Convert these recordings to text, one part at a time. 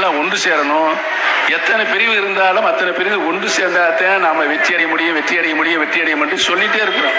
எல்லாம் ஒன்று சேரணும். எத்தனை பிரிவு இருந்தாலும் அத்தனை பிரிவு ஒன்று சேர்ந்தாதான் நாம வெற்றி அடைய முடியும், வெற்றி அடைய முடியும், வெற்றி அடைய முடியும் சொல்லிட்டே இருக்கிறோம்.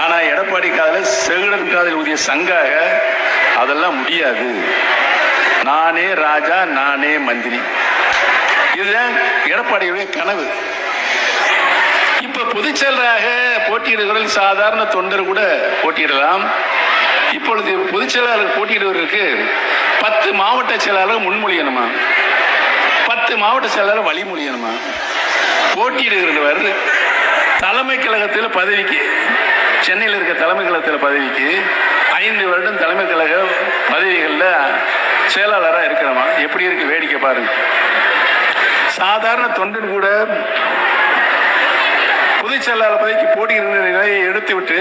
ஆனா எடப்பாடி காதல செகுடன் காதல் ஊதிய சங்காக அதெல்லாம் முடியாது. நானே ராஜா, நானே மந்திரி, இதுதான் எடப்பாடியுடைய கனவு. இப்ப பொதுச்செயலராக போட்டியிடுகிறவர்கள் சாதாரண தொண்டர் கூட போட்டியிடலாம். இப்பொழுது பொதுச்செயலாளர் போட்டியிடுவதற்கு 10 மாவட்ட செயலாளர் முன்மொழியணுமா, 10 மாவட்ட செயலாளர் வழிமொழியணுமா? போட்டியிடுகிறவர் தலைமை கழகத்தில் பதவிக்கு, சென்னையில் இருக்க தலைமை கழகத்தில் பதவிக்கு 5 வருடம் தலைமை கழக பதவிகளில் செயலாளராக இருக்கிறோமா? எப்படி இருக்கு வேடிக்கை பாருங்க. சாதாரண தொண்டன் கூட பொதுச் செயலாளர் பதவிக்கு போட்டியிடுகிற நிலையை எடுத்துவிட்டு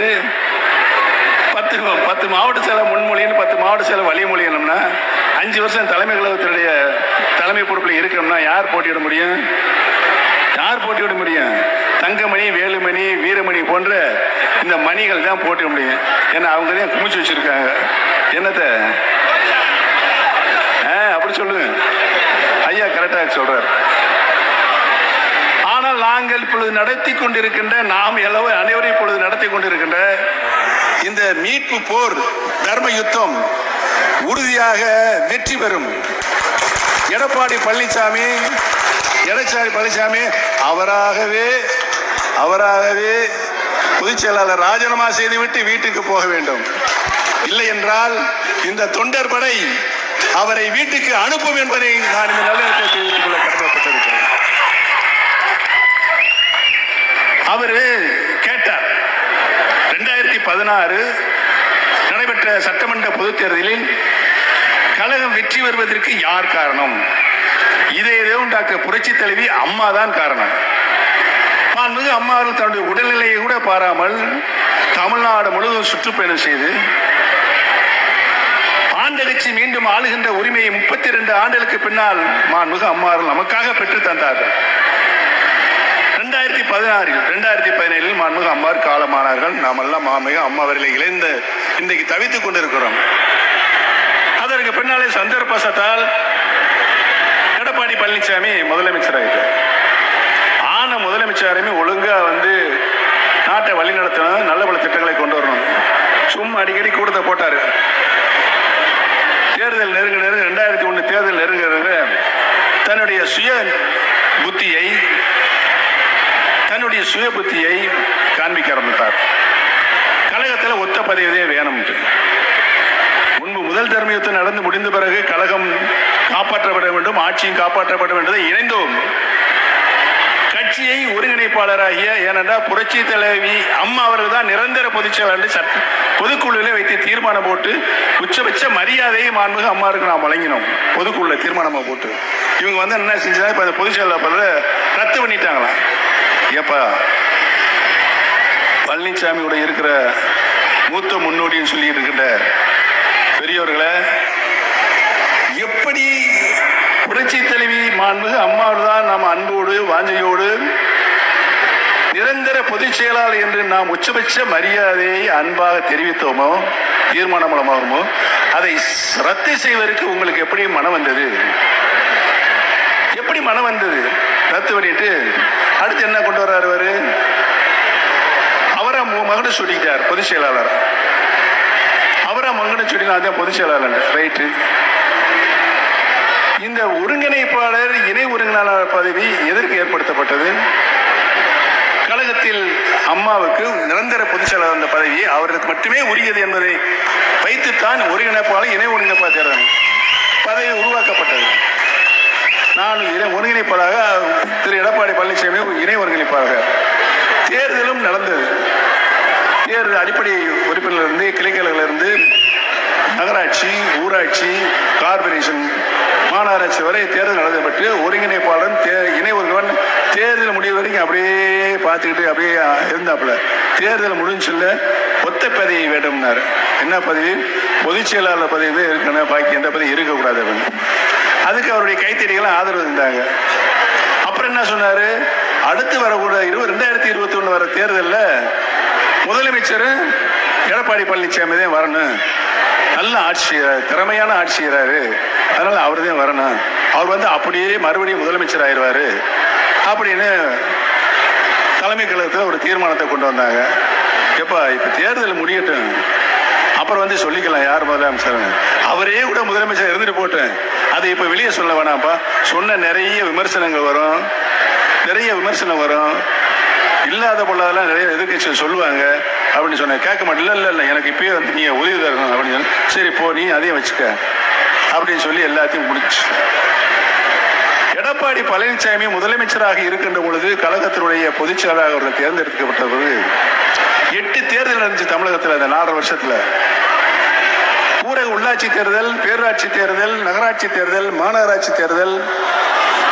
10 மாவட்ட செயலர் முன்மொழின்னு 10 மாவட்ட செயலர் வழிமொழியணும்னா 5 வருஷம் தலைமை கழகத்தினுடைய தலைமை பொறுப்பில் இருக்கணும்னா யார் போட்டியிட முடியும்? யார் போட்டியிட முடியும்? தங்கமணி, வேலுமணி, வீரமணி போன்ற இந்த மணிகள் தான் போட்டியிட முடியும். ஏன்னா அவங்க தான் குமிச்சு வச்சிருக்காங்க. என்னத்த அப்படி சொல்லுங்க ஐயா, கரெக்டாக சொல்றார். ஆனால் நாங்கள் இப்பொழுது நடத்தி கொண்டிருக்கின்ற, நாம் அனைவரும் இப்பொழுது நடத்தி கொண்டிருக்கின்ற இந்த மீட்பு போர், தர்ம யுத்தம் உறுதியாக வெற்றி பெறும். எடப்பாடி பழனிசாமி அவராகவே பொதுச் செயலாளர் ராஜினாமா செய்துவிட்டு வீட்டுக்கு போக வேண்டும். இல்லை என்றால் இந்த தொண்டர் படை அவரை வீட்டுக்கு அனுப்பும் என்பதை நான் இந்த நல்லெண்ணத்தை தெரிவித்துக் கொள்ள கடமைப்பட்டிருக்கிறேன். அவரு கேட்டார், 2016 நடைபெற்ற சட்டமன்ற பொதுத் தேர்தலில் கழகம் வெற்றி வருவதற்கு யார் காரணம்? இதேதான் டாக்டர் புரட்சி தலைவி அம்மா தான் காரணம். மாண்புமிகு அம்மா அவர்கள் தன்னுடைய உடல்நிலையை கூட பாராமல் தமிழ்நாடு முழுவதும் சுற்றுப்பயணம் செய்து ஆண்டகட்சி மீண்டும் ஆளுகின்ற உரிமையை 32 ஆண்டுகளுக்கு பின்னால் மாண்புமிகு அம்மா அவர்கள் நமக்காக பெற்று தந்தார்கள். 2017 மாண்புமிகு அம்மார் காலமானார்கள். நாம் எல்லாம் மாண்புமிகு அம்மா அவர்களை இழந்து இன்றைக்கு தவித்துக் கொண்டிருக்கிறோம். அதற்கு பின்னாலே சந்தர்ப்பத்தால் எடப்பாடி பழனிசாமி முதலமைச்சராகிட்டார். ஆன முதலமைச்சருமே ஒழுங்கா நாட்டை வழி நடத்தணும், நல்ல பல திட்டங்களை கொண்டு வரணும். சும்மா அடிக்கடி கூட்டத்தை போட்டாரு. தேர்தல் நெருங்க 2001 தேர்தல் நெருங்கிறது தன்னுடைய சுய புத்தியை காண்பிக்க ஆரம்பித்தார். கழகத்தில் ஒத்த பதவியே வேணும். முன்பு முதல் தர்ம யுத்தம் நடந்து முடிந்த பிறகு கழகம் காப்பாற்றப்பட வேண்டும், ஆட்சியும் காப்பாற்றப்பட வேண்டியதை இணைந்தோம். கட்சியை ஒருங்கிணைப்பாளராகிய, ஏனென்றால் புரட்சி தலைவி அம்மா அவர்கள் தான் நிரந்தர பொதுச்செயலாளர் பொதுக்குழுவிலே வைத்து தீர்மானம் போட்டு உச்சபட்ச மரியாதையை மாண்புமிகு அம்மாவுக்கு நாம் வழங்கினோம். பொதுக்குழுல தீர்மானமாக போட்டு இவங்க என்ன செஞ்சா இப்ப பொதுச்செயலாளர் ரத்து பண்ணிட்டாங்களாம். ஏப்பா, பழனிசாமியோட இருக்கிற மூத்த முன்னோடின்னு சொல்லி இருக்கின்ற பெரியவர்களை எப்படி புரட்சி தலைவி மாண்புமிகு அம்மாவோடு தான் நாம் அன்போடு வாஞ்சையோடு நிரந்தர பொதுச் செயலாளர் என்று நாம் உச்சபட்ச மரியாதையை அன்பாக தெரிவித்தோமோ, தீர்மானம் மூலமாகமோ, அதை ரத்து செய்வதற்கு உங்களுக்கு எப்படி மனம் வந்தது? எப்படி மனம் வந்தது? ரத்து பண்ணிட்டு அடுத்து என்ன கொண்டு வர்றாரு? அவரை மகனை சொல்லிட்டார் பொதுச் செயலாளர். அவரை மகனை சொல்லி பொதுச் செயலாளர் ரைட்டு. இந்த ஒருங்கிணைப்பாளர், இணை ஒருங்கிணைப்பாளர் பதவி எதற்கு ஏற்படுத்தப்பட்டது? கழகத்தில் அம்மாவுக்கு நிரந்தர பொதுச் செயலாளர் அந்த பதவி அவருக்கு மட்டுமே உரியது என்பதை வைத்துத்தான் ஒருங்கிணைப்பாளர், இணை ஒருங்கிணைப்பாளர் பதவி உருவாக்கப்பட்டது. நான் ஒருங்கிணைப்பாளராக திரு எடப்பாடி பழனிசாமி இணை ஒருங்கிணைப்பாளராக. தேர்தலும் நடந்தது. தேர்தல் அடிப்படை உறுப்பினரிலிருந்து, கிளைகளிலிருந்து, நகராட்சி, ஊராட்சி, கார்பரேஷன், மாநகராட்சி வரை தேர்தல் நடத்தப்பட்டு ஒருங்கிணைப்பாளர் இணை ஒருங்கிணைப்பாளர் தேர்தல் முடிவு வரைக்கும் அப்படியே பார்த்துக்கிட்டு அப்படியே இருந்தாப்புல. தேர்தல் முடிஞ்சுல ஒத்த பதவி வேண்டும்னாரு. என்ன பதவி? பொதுச் செயலாளர் பதவி இருக்கணும், பாக்கி எந்த பதவி இருக்கக்கூடாது. அதுக்கு அவருடைய கைத்தறிகளும் ஆதரவு இருந்தாங்க. அப்புறம் என்ன சொன்னாரு? அடுத்து வரக்கூட 2021 வர தேர்தலில் முதலமைச்சர் எடப்பாடி பழனிசாமி தான் வரணும், நல்ல ஆட்சி, திறமையான ஆட்சியராரு, அதனால அவர் தான் வரணும் அவர் வந்து அப்படியே மறுபடியும் முதலமைச்சர் ஆயிடுவார் அப்படின்னு தலைமை கழகத்தில் ஒரு தீர்மானத்தை கொண்டு வந்தாங்க. எப்பா இப்போ தேர்தல் முடியட்டும், அப்புறம் வந்து சொல்லிக்கலாம் யார் முதலமைச்சர், அவரே கூட முதலமைச்சர் இருந்துட்டு போட்டேன், அதை இப்போ வெளியே சொல்ல வேணாம்ப்பா, சொன்ன நிறைய விமர்சனங்கள் வரும், நிறைய விமர்சனம் வரும், இல்லாத பொருளாதெல்லாம் நிறைய எதிர்கட்சி சொல்லுவாங்க அப்படின்னு சொன்னேன். கேட்க மாட்டேன். இல்லை எனக்கு இப்பயே வந்து நீங்கள் உதவி தரணும் அப்படின்னு சொன்ன. சரி போ, நீ அதையும் வச்சுக்க அப்படின்னு சொல்லி எல்லாத்தையும் முடிச்சு. எடப்பாடி பழனிசாமி முதலமைச்சராக இருக்கின்ற பொழுது கழகத்தினுடைய பொதுச் செயலாளர் அவர்கள் தேர்ந்தெடுக்கப்பட்ட போது 8 தேர்தல் நடந்துச்சு தமிழகத்தில். அந்த 4 வருஷத்துல ஊரக உள்ளாட்சி தேர்தல், பேரூராட்சி தேர்தல், நகராட்சி தேர்தல், மாநகராட்சி தேர்தல்,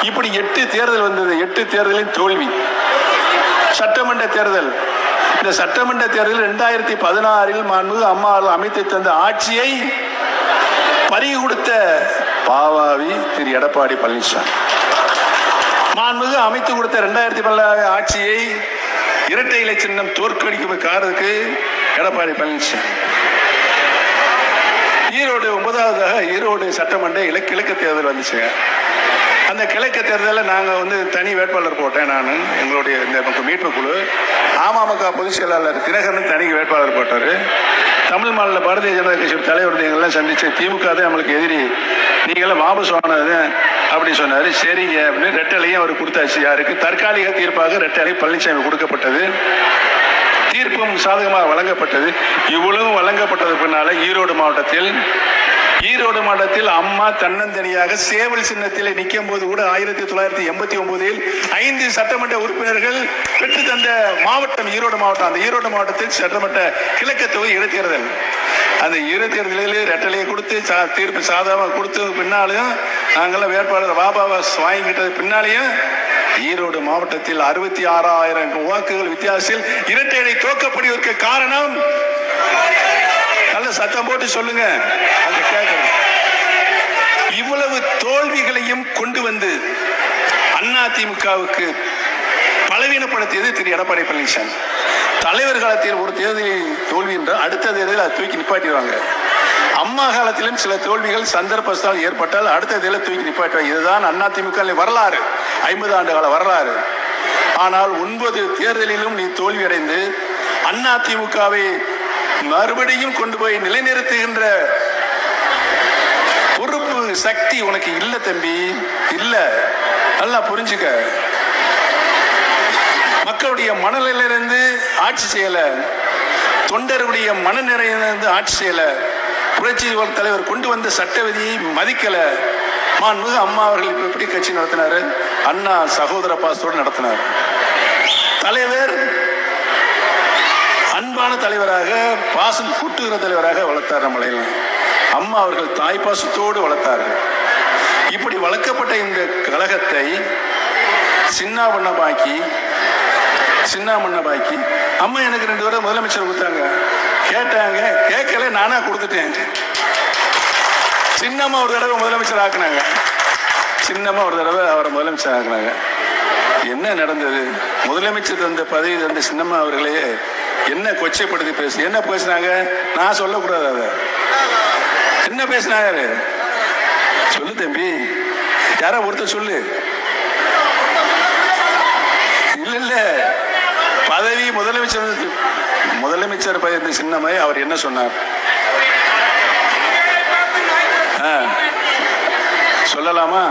இப்படி 8 தேர்தல் வந்தது. 8 தேர்தலின் தோல்வி. சட்டமன்ற தேர்தல், இந்த சட்டமன்ற தேர்தல் 2016 மாண்புமிகு அம்மா அமைத்து தந்த ஆட்சியை பறிவு கொடுத்த பாவாவி திரு எடப்பாடி பழனிசாமி. மாண்புமிகு அமைத்து கொடுத்த 2016 ஆட்சியை இரட்டை இலை சின்னம் தோற்கடிக்கும் காரணத்துக்கு எடப்பாடி பழனிசாமி. ஈரோடு 9வதாக ஈரோடு சட்டமன்ற கிழக்கு தேர்தல் வந்துச்சுங்க. அந்த கிழக்கு தேர்தலில் நாங்கள் வந்து தனி வேட்பாளர் போட்டேன். நான் எங்களுடைய இந்த மீட்பு குழு, அமமுக பொதுச் செயலாளர் தினகரன் தனி வேட்பாளர் போட்டார். தமிழ் மாநில பாரதிய ஜனதா கட்சி தலைவர் எங்கெல்லாம் சந்திச்சு திமுக தான் நம்மளுக்கு எதிரி, நீங்களாம் வாபஸ் வாங்கினது அப்படி சொன்னார். சரிங்க அப்படின்னு ரெட்டலையும் அவர் கொடுத்தாச்சு. யாருக்கு? தற்காலிக தீர்ப்பாக ரெட்டலை பழனிசாமி கொடுக்கப்பட்டது. தீர்ப்பும் சாதகமாக வழங்கப்பட்டது. இவ்வளவு வழங்கப்பட்டது பின்னால ஈரோடு மாவட்டத்தில் அம்மா தன்னந்தனியாக சேவல் சின்னத்தில் நிற்கும் போது கூட 1989 5 சட்டமன்ற உறுப்பினர்கள் பெற்று தந்த மாவட்டம் ஈரோடு மாவட்டம். அந்த ஈரோடு மாவட்டத்தில் சட்டமன்ற கிழக்கு தொகுதி இடைத்தேர்தல். அந்த இடைத்தேர்தலில் ரெட்டலையை கொடுத்து தீர்ப்பு சாதகமாக கொடுத்தது பின்னாலையும் நாங்கள்லாம் வேட்பாளர் வாபாவாஸ் வாங்கிக்கிட்டது பின்னாலேயும் ஈரோடு மாவட்டத்தில் 66,000 வாக்குகள் வித்தியாசத்தில் இரட்டை இலை தோற்கப்படுவதற்கு காரணம், நல்ல சத்தம் போட்டு சொல்லுங்க, அந்த கேட்கணும். இவ்வளவு தோல்விகளையும் கொண்டு வந்து அதிமுகவுக்கு பலவீனப்படுத்தியது திரு எடப்பாடி பழனிசாமி. தலைவர் காலத்தில் ஒரு தேர்தலில் தோல்வி என்றால் அடுத்த தேர்தலில் அதை தூக்கி நிப்பாட்டிடுவாங்க. அம்மா காலத்திலும் சில தோல்விகள் சந்தர்ப்பத்தால் ஏற்பட்டால் அடுத்த தேர்தலில் தூக்கி நிப்பாட்டுவாங்க. இதுதான் அதிமுக வரலாறு, 50 ஆண்டு கால வரலாறு. ஆனால் 9 தேர்தலிலும் நீ தோல்வியடைந்து அதிமுகவை மறுபடியும் கொண்டு போய் நிலைநிறுத்துகின்ற பொறுப்பு சக்தி உனக்கு இல்ல தம்பி, இல்ல. நல்லா புரிஞ்சுக்க. மக்களுடைய மனநிலையிலிருந்து ஆட்சி செய்யல, தொண்டருடைய மனநிலையிலிருந்து ஆட்சி செய்யல, புரட்சி தலைவர் கொண்டு வந்த சட்ட விதியை மதிக்கல. மாண்புமிகு அம்மா அவர்கள் இப்ப எப்படி கட்சி நடத்தினாரு? அண்ணா சகோதர பாசத்தோடு நடத்தினார். தலைவர் அன்பான தலைவராக, பாசம் கூட்டுகிற தலைவராக வளர்த்தார். நம்மளை அம்மா அவர்கள் தாய் பாசத்தோடு வளர்த்தார்கள். இப்படி வளர்க்கப்பட்ட இந்த கழகத்தை சின்னாபண்ணமாக்கி அம்மா எனக்கு 2 தடவை முதலமைச்சர் கொடுத்தாங்க. கேட்டாங்க, கேட்கல, நானா கொடுத்துட்டேன். சின்னம்மா ஒரு தடவை முதலமைச்சர் ஆக்குனாங்க. அவரை முதலமைச்சர் ஆக்குனாங்க. என்ன நடந்தது? முதலமைச்சர் தந்த பதவி தந்த சின்னம்மா அவர்களே என்ன கொச்சைப்படுத்தி என்ன பேசுனாங்க? நான் சொல்லக்கூடாது. அதை என்ன பேசினாங்க சொல்லு தம்பி, யாரா ஒருத்தர் சொல்லு. இல்ல பதவி முதலமைச்சர் பதவி சின்னம்மை அவர் என்ன சொன்னார் சொல்லலாமா?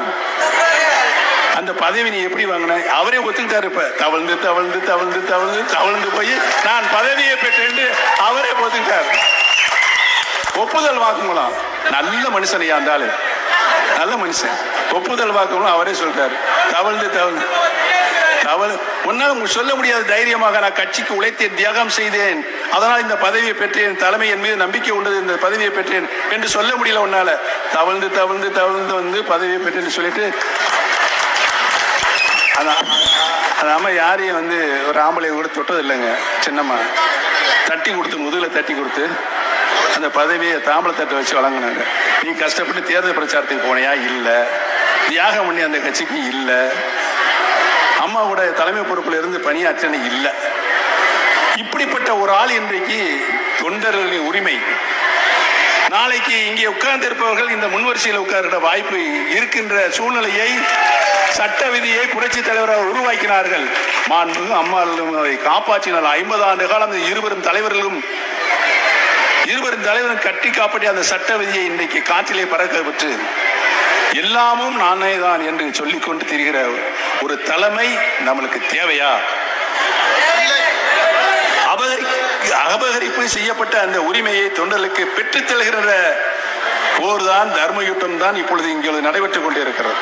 அந்த பதவி நீ எப்படி வாங்கின? அவரே ஒத்துக்கிட்டாரு. இப்ப தவழ்ந்து போய் நான் பதவியை பெற்றேன் அவரே ஒத்துக்கிட்டாரு. ஒப்புதல் வாக்குமூலம். நல்ல மனுஷன் இருந்தாலும், நல்ல மனுஷன். ஒப்புதல் வாக்குமூலம் அவரே சொல்றாரு. உன்னால சொல்ல முடியாத தைரியமாக நான் கட்சிக்கு உழைத்தேன், தியாகம் செய்தேன், அதனால் இந்த பதவியை பெற்றேன், தலைமை என் மீது நம்பிக்கை உண்டது, இந்த பதவியை பெற்றேன் என்று சொல்ல முடியல உன்னால. தவழ்ந்து வந்து பதவியை பெற்றேன்னு சொல்லிட்டு அந்த அம்மா யாரையும் வந்து ஒரு ஆம்பளை கூட தொட்டது இல்லைங்க. சின்னம்மா தட்டி கொடுத்து, முதுகுல தட்டி கொடுத்து அந்த பதவியை தாம்பளை தட்டை வச்சு வழங்கினாங்க. நீ கஷ்டப்பட்டு தேர்தல் பிரச்சாரத்துக்கு போனியா? இல்லை. தியாகம் பண்ணி அந்த கட்சிக்கு இல்லை. அம்மாவோட தலைமை பொறுப்புல இருந்து பணியாற்றனே இல்லை. இப்படிப்பட்ட ஒரு ஆள் இன்றைக்கு தொண்டர்களின் உரிமை, நாளைக்கு இங்கே உட்கார்ந்து இருப்பவர்கள் இந்த முன்வரிசையில் உட்கார்கிற வாய்ப்பு இருக்கின்ற சூழ்நிலையை சட்ட விதியை புரட்சி தலைவராக உருவாக்கினார்கள். மாண்பு அம்மாவும் அதை காப்பாற்றினார். 50 ஆண்டு காலம் இருவரும் தலைவர்களும் கட்டி காப்பாற்றி அந்த சட்ட விதியை இன்றைக்கு காற்றிலே பறக்க விட்டு எல்லாமும் நானே தான் என்று சொல்லிக் கொண்டு திரிகிற ஒரு தலைமை நம்மளுக்கு தேவையா? அபகரிப்பு செய்யப்பட்ட அந்த உரிமையை தொண்டர்களுக்கு பெற்றுத் தருகிற போர்தான், தர்ம யுத்தம் தான் இப்பொழுது இங்கே நடைபெற்றுக் கொண்டிருக்கிறது.